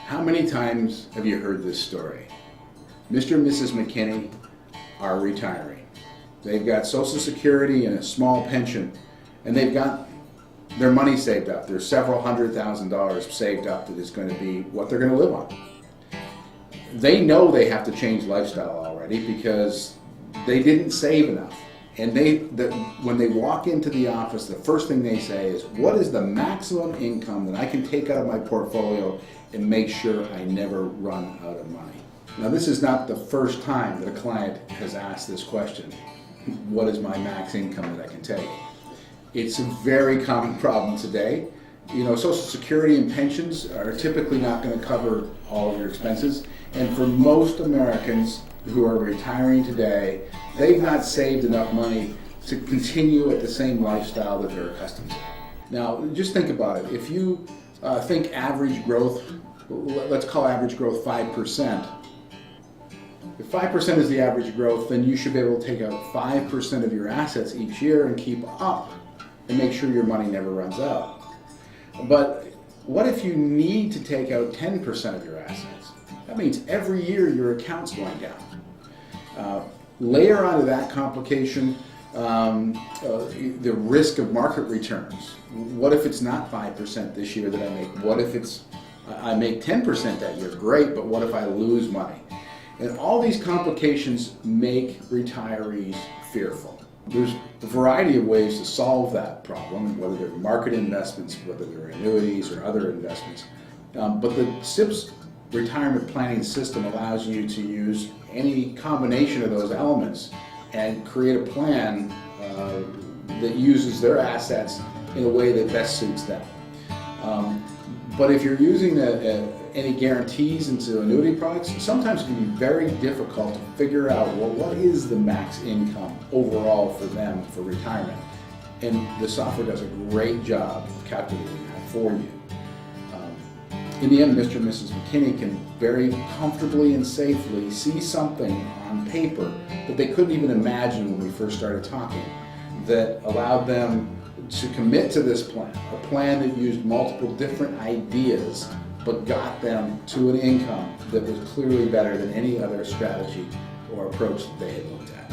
How many times have you heard this story? Mr. and Mrs. McKinney are retiring. They've got Social Security and a small pension, and they've got their money saved up. There's several $100,000 saved up that is going to be what they're going to live on. They know they have to change lifestyle already because they didn't save enough. And when they walk into the office, the first thing they say is, what is the maximum income that I can take out of my portfolio and make sure I never run out of money? Now, this is not the first time that a client has asked this question. What is my max income that I can take? It's a very common problem today. You know, Social Security and pensions are typically not going to cover all of your expenses. And for most Americans who are retiring today, they've not saved enough money to continue at the same lifestyle that they're accustomed to. Now, just think about it. If you think average growth, let's call average growth 5%. If 5% is the average growth, then you should be able to take out 5% of your assets each year and keep up and make sure your money never runs out. But what if you need to take out 10% of your assets? That means every year your account's going down. Layer onto that complication the risk of market returns. What if it's not 5% this year that I make? What if I make 10% that year? Great, but what if I lose money? And all these complications make retirees fearful. There's a variety of ways to solve that problem, whether they're market investments, whether they're annuities or other investments. But the SIPS retirement planning system allows you to use any combination of those elements and create a plan that uses their assets in a way that best suits them. But if you're using any guarantees into annuity products, sometimes it can be very difficult to figure out, well, what is the max income overall for them for retirement? And the software does a great job of calculating that for you. In the end, Mr. and Mrs. McKinney can very comfortably and safely see something on paper that they couldn't even imagine when we first started talking, that allowed them to commit to this plan, a plan that used multiple different ideas but got them to an income that was clearly better than any other strategy or approach that they had looked at.